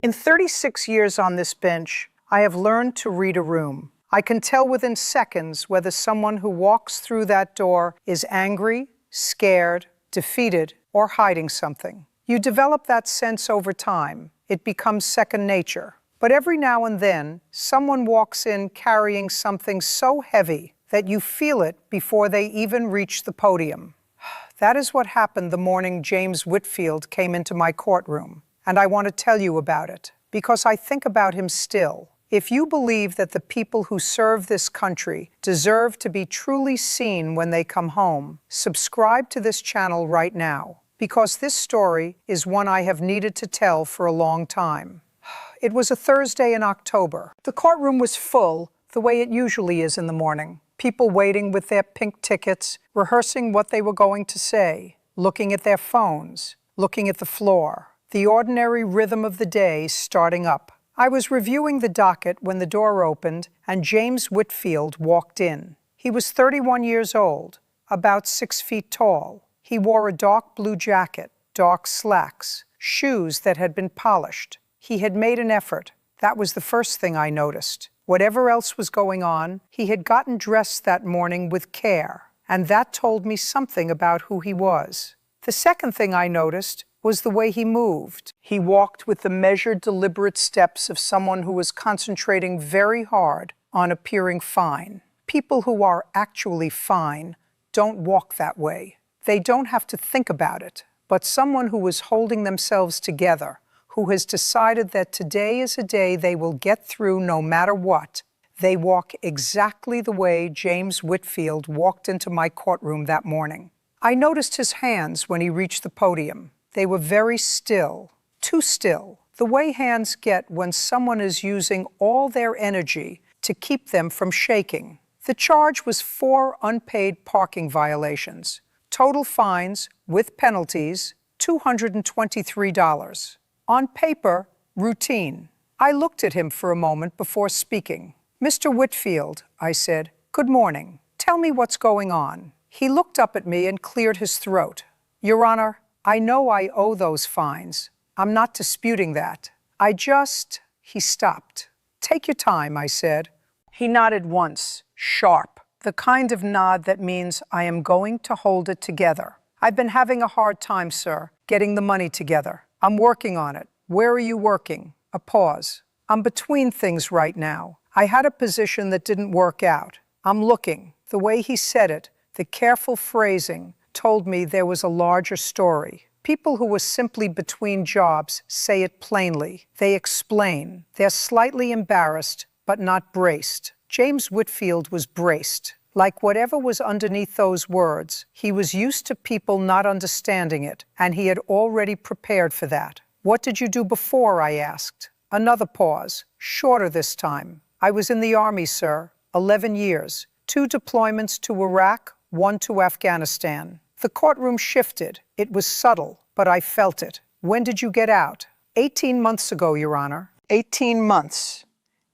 In 36 years on this bench, I have learned to read a room. I can tell within seconds whether someone who walks through that door is angry, scared, defeated, or hiding something. You develop that sense over time. It becomes second nature. But every now and then, someone walks in carrying something so heavy that you feel it before they even reach the podium. That is what happened the morning James Whitfield came into my courtroom. And I want to tell you about it, because I think about him still. If you believe that the people who serve this country deserve to be truly seen when they come home, subscribe to this channel right now, because this story is one I have needed to tell for a long time. It was a Thursday in October. The courtroom was full, the way it usually is in the morning. People waiting with their pink tickets, rehearsing what they were going to say, looking at their phones, looking at the floor. The ordinary rhythm of the day starting up. I was reviewing the docket when the door opened and James Whitfield walked in. He was 31 years old, about 6 feet tall. He wore a dark blue jacket, dark slacks, shoes that had been polished. He had made an effort. That was the first thing I noticed. Whatever else was going on, he had gotten dressed that morning with care, and that told me something about who he was. The second thing I noticed was the way he moved. He walked with the measured, deliberate steps of someone who was concentrating very hard on appearing fine. People who are actually fine don't walk that way. They don't have to think about it. But someone who is holding themselves together, who has decided that today is a day they will get through no matter what, they walk exactly the way James Whitfield walked into my courtroom that morning. I noticed his hands when he reached the podium. They were very still, too still, the way hands get when someone is using all their energy to keep them from shaking. The charge was 4 unpaid parking violations. Total fines, with penalties, $223. On paper, routine. I looked at him for a moment before speaking. "Mr. Whitfield," I said, "good morning. Tell me what's going on." He looked up at me and cleared his throat. "Your Honor, I know I owe those fines. I'm not disputing that. He stopped. "Take your time," I said. He nodded once, sharp, the kind of nod that means I am going to hold it together. "I've been having a hard time, sir, getting the money together. I'm working on it." "Where are you working?" A pause. "I'm between things right now. I had a position that didn't work out. I'm looking." The way he said it, the careful phrasing, told me there was a larger story. People who were simply between jobs say it plainly. They explain. They're slightly embarrassed, but not braced. James Whitfield was braced. Like whatever was underneath those words, he was used to people not understanding it, and he had already prepared for that. "What did you do before?" I asked. Another pause, shorter this time. "I was in the Army, sir, 11 years. 2 deployments to Iraq, 1 to Afghanistan." The courtroom shifted. It was subtle, but I felt it. "When did you get out?" 18 months ago, Your Honor. 18 months.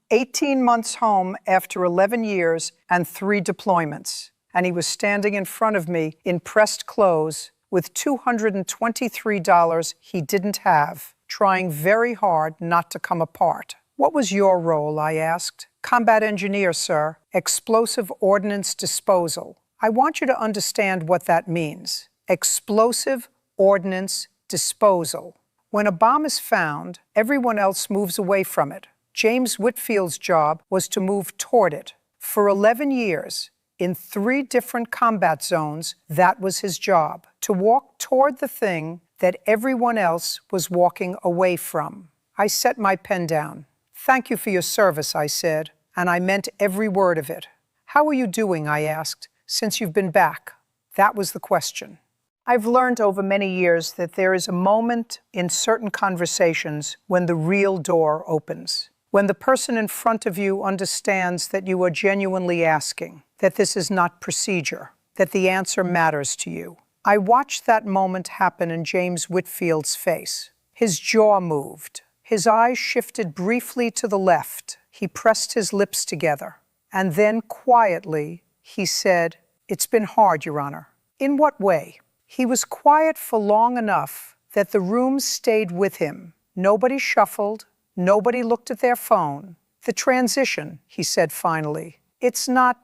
18 months home after 11 years and 3 deployments. And he was standing in front of me in pressed clothes with $223 he didn't have, trying very hard not to come apart. "What was your role?" I asked. "Combat engineer, sir. Explosive ordnance disposal." I want you to understand what that means. Explosive ordnance disposal. When a bomb is found, everyone else moves away from it. James Whitfield's job was to move toward it. For 11 years, in 3 different combat zones, that was his job, to walk toward the thing that everyone else was walking away from. I set my pen down. "Thank you for your service," I said, and I meant every word of it. "How are you doing?" I asked. "Since you've been back?" That was the question. I've learned over many years that there is a moment in certain conversations when the real door opens. When the person in front of you understands that you are genuinely asking, that this is not procedure, that the answer matters to you. I watched that moment happen in James Whitfield's face. His jaw moved. His eyes shifted briefly to the left. He pressed his lips together. And then, quietly, he said, "It's been hard, Your Honor." "In what way?" He was quiet for long enough that the room stayed with him. Nobody shuffled, Nobody looked at their phone. The transition, he said finally. It's not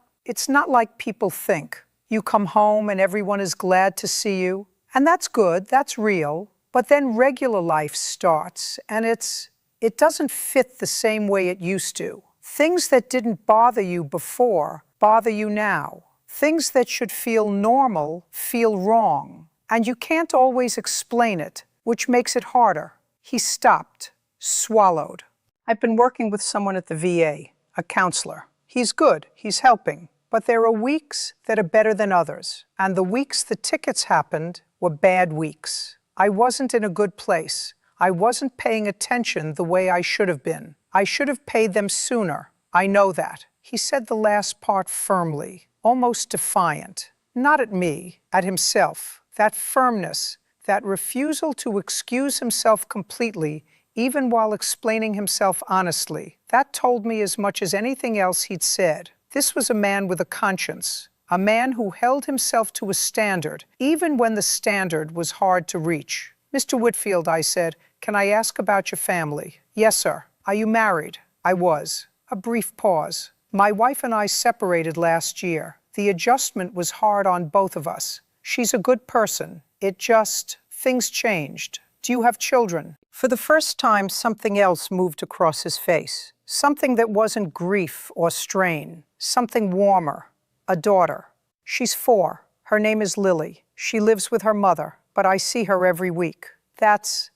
like people think. You come home and everyone is glad to see you. And that's good, that's real. But then regular life starts, and it doesn't fit the same way it used to. Things that didn't bother you before bother you now. Things that should feel normal feel wrong. And you can't always explain it, which makes it harder. He stopped, swallowed. I've been working with someone at the VA, a counselor. He's good, he's helping. But there are weeks that are better than others. And the weeks the tickets happened were bad weeks. I wasn't in a good place. I wasn't paying attention the way I should have been. I should have paid them sooner. I know that. He said the last part firmly, almost defiant. Not at me, at himself. That firmness, that refusal to excuse himself completely, even while explaining himself honestly, that told me as much as anything else he'd said. This was a man with a conscience, a man who held himself to a standard, even when the standard was hard to reach. Mr. Whitfield, I said, can I ask about your family? Yes, sir. Are you married? I was. A brief pause. My wife and I separated last year. The adjustment was hard on both of us. She's a good person. Things changed. Do you have children? For the first time, something else moved across his face. Something that wasn't grief or strain. Something warmer. A daughter. She's 4. Her name is Lily. She lives with her mother, but I see her every week. That's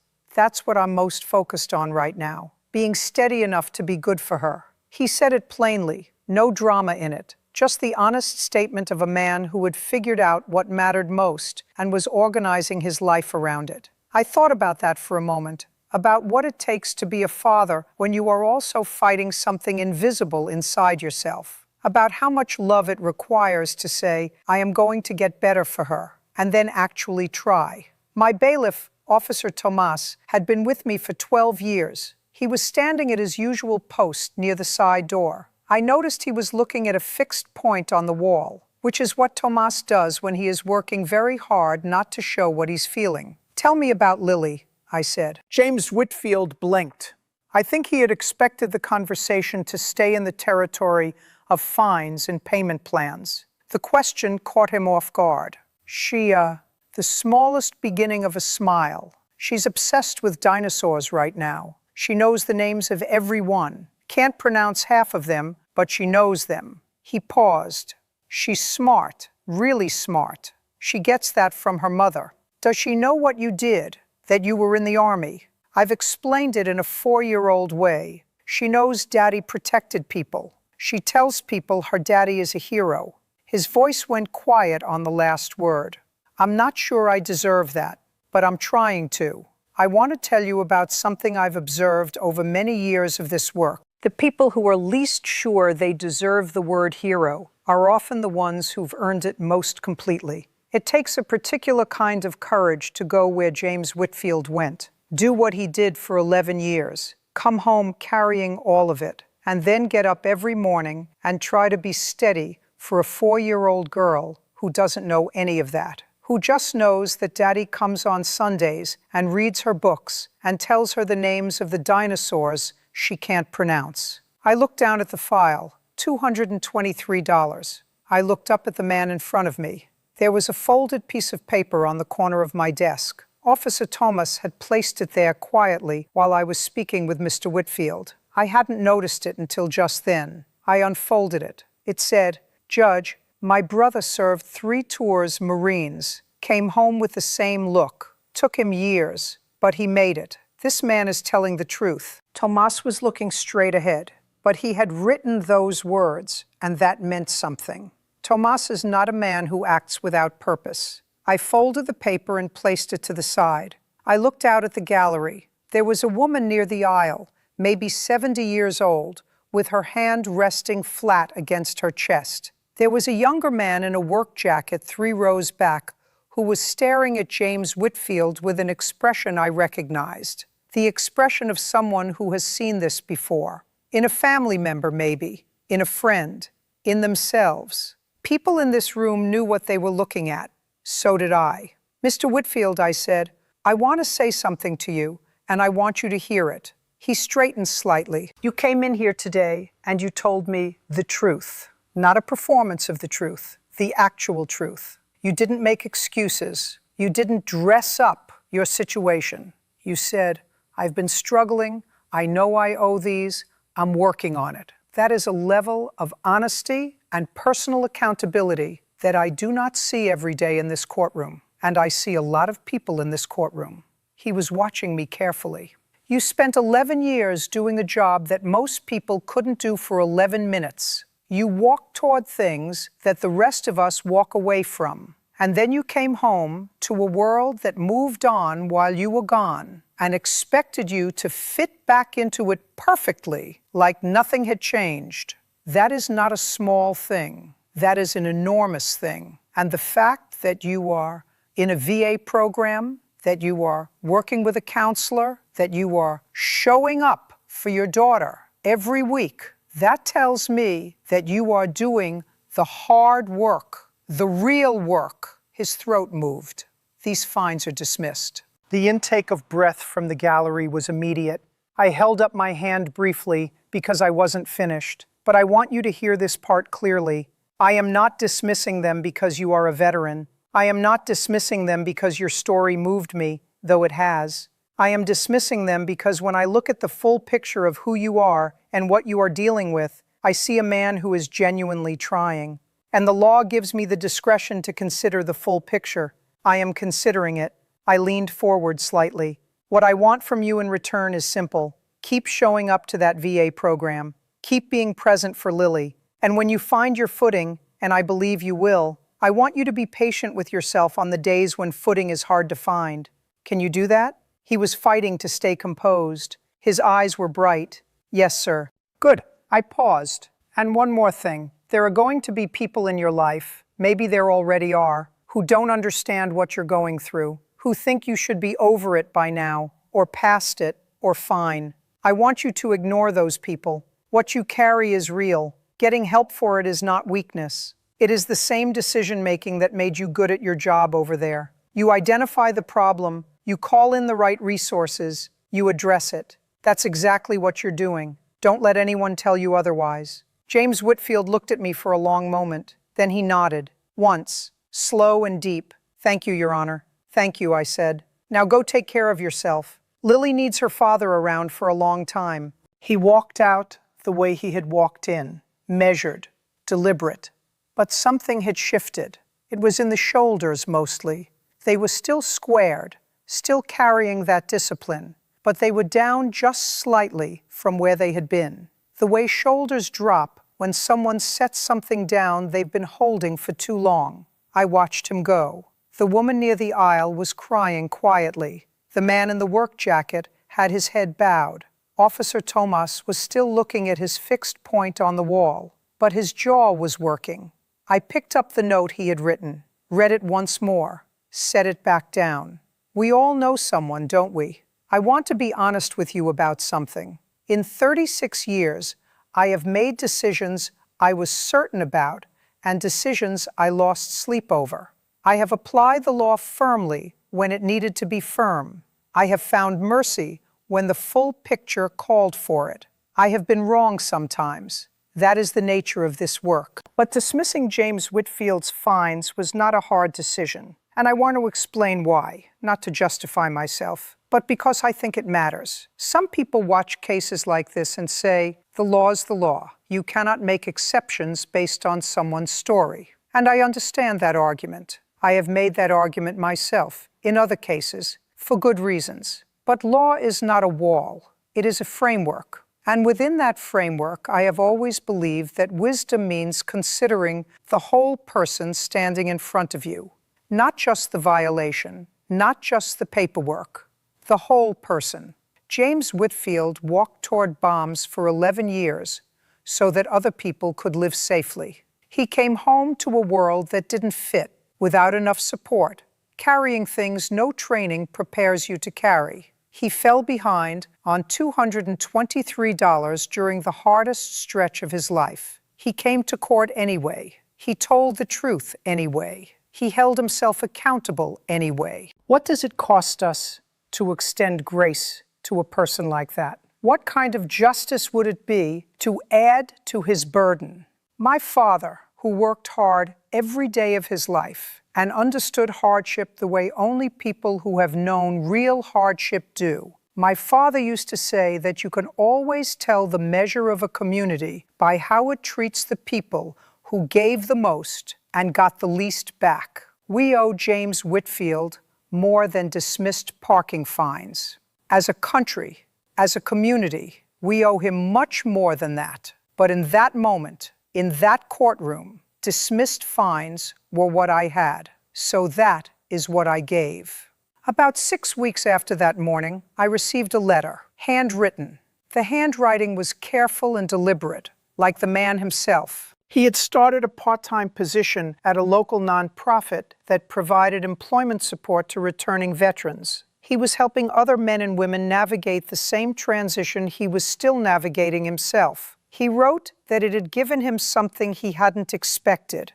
what I'm most focused on right now. Being steady enough to be good for her. He said it plainly. No drama in it. Just the honest statement of a man who had figured out what mattered most and was organizing his life around it. I thought about that for a moment, about what it takes to be a father when you are also fighting something invisible inside yourself, about how much love it requires to say, I am going to get better for her, and then actually try. My bailiff, Officer Tomas, had been with me for 12 years. He was standing at his usual post near the side door. I noticed he was looking at a fixed point on the wall, which is what Tomas does when he is working very hard not to show what he's feeling. Tell me about Lily, I said. James Whitfield blinked. I think he had expected the conversation to stay in the territory of fines and payment plans. The question caught him off guard. The smallest beginning of a smile. She's obsessed with dinosaurs right now. She knows the names of every one. Can't pronounce half of them, but she knows them. He paused. She's smart, really smart. She gets that from her mother. Does she know what you did, that you were in the army? I've explained it in a 4-year-old way. She knows Daddy protected people. She tells people her daddy is a hero. His voice went quiet on the last word. I'm not sure I deserve that, but I'm trying to. I want to tell you about something I've observed over many years of this work. The people who are least sure they deserve the word hero are often the ones who've earned it most completely. It takes a particular kind of courage to go where James Whitfield went, do what he did for 11 years, come home carrying all of it, and then get up every morning and try to be steady for a 4-year-old girl who doesn't know any of that, who just knows that Daddy comes on Sundays and reads her books and tells her the names of the dinosaurs she can't pronounce. I looked down at the file, $223. I looked up at the man in front of me. There was a folded piece of paper on the corner of my desk. Officer Thomas had placed it there quietly while I was speaking with Mr. Whitfield. I hadn't noticed it until just then. I unfolded it. It said, Judge, my brother served 3 tours Marines, came home with the same look. Took him years, but he made it. This man is telling the truth. Tomas was looking straight ahead, but he had written those words, and that meant something. Tomas is not a man who acts without purpose. I folded the paper and placed it to the side. I looked out at the gallery. There was a woman near the aisle, maybe 70 years old, with her hand resting flat against her chest. There was a younger man in a work jacket 3 rows back who was staring at James Whitfield with an expression I recognized. The expression of someone who has seen this before. In a family member, maybe. In a friend. In themselves. People in this room knew what they were looking at. So did I. Mr. Whitfield, I said, I want to say something to you, and I want you to hear it. He straightened slightly. You came in here today and you told me the truth. Not a performance of the truth, the actual truth. You didn't make excuses. You didn't dress up your situation. You said, I've been struggling. I know I owe these. I'm working on it. That is a level of honesty and personal accountability that I do not see every day in this courtroom. And I see a lot of people in this courtroom. He was watching me carefully. You spent 11 years doing a job that most people couldn't do for 11 minutes. You walked toward things that the rest of us walk away from. And then you came home to a world that moved on while you were gone and expected you to fit back into it perfectly, like nothing had changed. That is not a small thing. That is an enormous thing. And the fact that you are in a VA program, that you are working with a counselor, that you are showing up for your daughter every week, that tells me that you are doing the hard work, the real work. His throat moved. These fines are dismissed. The intake of breath from the gallery was immediate. I held up my hand briefly because I wasn't finished. But I want you to hear this part clearly. I am not dismissing them because you are a veteran. I am not dismissing them because your story moved me, though it has. I am dismissing them because when I look at the full picture of who you are and what you are dealing with, I see a man who is genuinely trying. And the law gives me the discretion to consider the full picture. I am considering it. I leaned forward slightly. What I want from you in return is simple. Keep showing up to that VA program. Keep being present for Lily. And when you find your footing, and I believe you will, I want you to be patient with yourself on the days when footing is hard to find. Can you do that? He was fighting to stay composed. His eyes were bright. Yes, sir. Good. I paused. And one more thing. There are going to be people in your life, maybe there already are, who don't understand what you're going through, who think you should be over it by now, or past it, or fine. I want you to ignore those people. What you carry is real. Getting help for it is not weakness. It is the same decision-making that made you good at your job over there. You identify the problem, you call in the right resources, you address it. That's exactly what you're doing. Don't let anyone tell you otherwise. James Whitfield looked at me for a long moment. Then he nodded. Once, slow and deep. Thank you, Your Honor. Thank you, I said. Now go take care of yourself. Lily needs her father around for a long time. He walked out the way he had walked in, measured, deliberate. But something had shifted. It was in the shoulders mostly. They were still squared, still carrying that discipline, but they were down just slightly from where they had been. The way shoulders drop when someone sets something down they've been holding for too long. I watched him go. The woman near the aisle was crying quietly. The man in the work jacket had his head bowed. Officer Tomas was still looking at his fixed point on the wall, but his jaw was working. I picked up the note he had written, read it once more, set it back down. We all know someone, don't we? I want to be honest with you about something. In 36 years, I have made decisions I was certain about and decisions I lost sleep over. I have applied the law firmly when it needed to be firm. I have found mercy when the full picture called for it. I have been wrong sometimes. That is the nature of this work. But dismissing James Whitfield's fines was not a hard decision. And I want to explain why, not to justify myself, but because I think it matters. Some people watch cases like this and say, the law's the law. You cannot make exceptions based on someone's story. And I understand that argument. I have made that argument myself, in other cases, for good reasons. But law is not a wall. It is a framework. And within that framework, I have always believed that wisdom means considering the whole person standing in front of you. Not just the violation, not just the paperwork, the whole person. James Whitfield walked toward bombs for 11 years so that other people could live safely. He came home to a world that didn't fit, without enough support, carrying things no training prepares you to carry. He fell behind on $223 during the hardest stretch of his life. He came to court anyway. He told the truth anyway. He held himself accountable anyway. What does it cost us to extend grace to a person like that? What kind of justice would it be to add to his burden? My father, who worked hard every day of his life and understood hardship the way only people who have known real hardship do. My father used to say that you can always tell the measure of a community by how it treats the people who gave the most and got the least back. We owe James Whitfield more than dismissed parking fines. As a country, as a community, we owe him much more than that. But in that moment, in that courtroom, dismissed fines were what I had. So that is what I gave. About 6 weeks after that morning, I received a letter, handwritten. The handwriting was careful and deliberate, like the man himself. He had started a part-time position at a local nonprofit that provided employment support to returning veterans. He was helping other men and women navigate the same transition he was still navigating himself. He wrote that it had given him something he hadn't expected: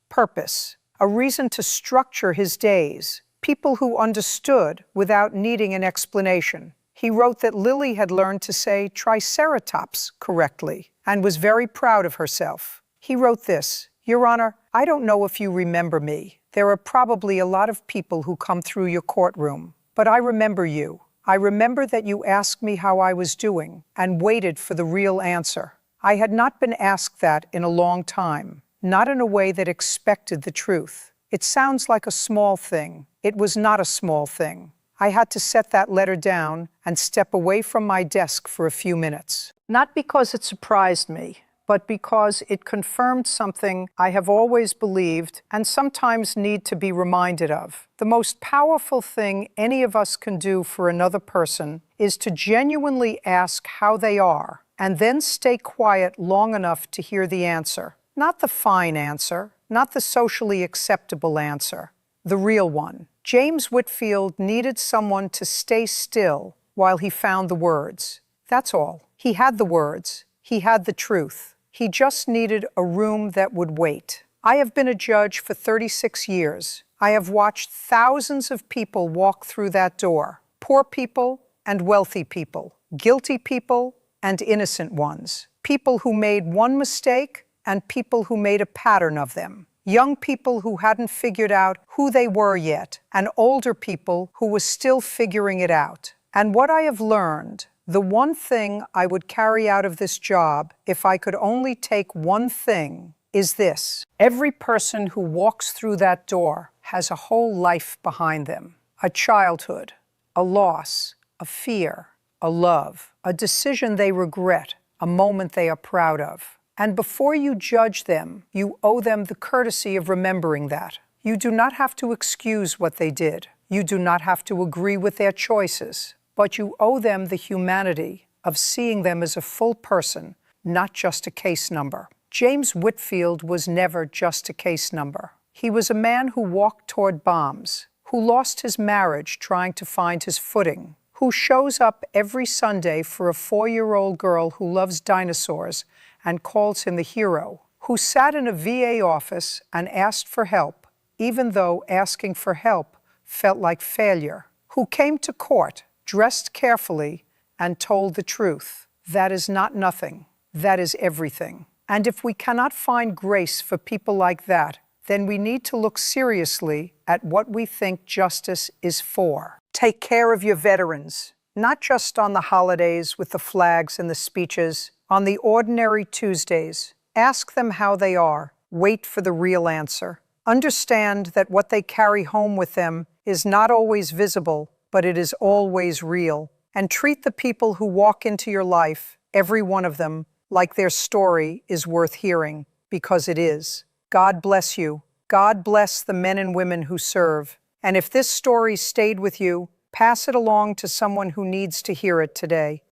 purpose, a reason to structure his days, people who understood without needing an explanation. He wrote that Lily had learned to say triceratops correctly and was very proud of herself. He wrote this: Your Honor, I don't know if you remember me. There are probably a lot of people who come through your courtroom, but I remember you. I remember that you asked me how I was doing and waited for the real answer. I had not been asked that in a long time, not in a way that expected the truth. It sounds like a small thing. It was not a small thing. I had to set that letter down and step away from my desk for a few minutes. Not because it surprised me, but because it confirmed something I have always believed and sometimes need to be reminded of. The most powerful thing any of us can do for another person is to genuinely ask how they are, and then stay quiet long enough to hear the answer. Not the fine answer, not the socially acceptable answer, the real one. James Whitfield needed someone to stay still while he found the words. That's all. He had the words. He had the truth. He just needed a room that would wait. I have been a judge for 36 years. I have watched thousands of people walk through that door. Poor people and wealthy people. Guilty people and innocent ones. People who made one mistake and people who made a pattern of them. Young people who hadn't figured out who they were yet, and older people who were still figuring it out. And what I have learned, the one thing I would carry out of this job, if I could only take one thing, is this: every person who walks through that door has a whole life behind them. A childhood, a loss, a fear, a love, a decision they regret, a moment they are proud of. And before you judge them, you owe them the courtesy of remembering that. You do not have to excuse what they did. You do not have to agree with their choices. But you owe them the humanity of seeing them as a full person, not just a case number. James Whitfield was never just a case number. He was a man who walked toward bombs, who lost his marriage trying to find his footing, who shows up every Sunday for a 4-year-old girl who loves dinosaurs and calls him the hero, who sat in a VA office and asked for help, even though asking for help felt like failure, who came to court dressed carefully and told the truth. That is not nothing. That is everything. And if we cannot find grace for people like that, then we need to look seriously at what we think justice is for. Take care of your veterans, not just on the holidays with the flags and the speeches, on the ordinary Tuesdays. Ask them how they are. Wait for the real answer. Understand that what they carry home with them is not always visible, but it is always real. And treat the people who walk into your life, every one of them, like their story is worth hearing, because it is. God bless you. God bless the men and women who serve. And if this story stayed with you, pass it along to someone who needs to hear it today.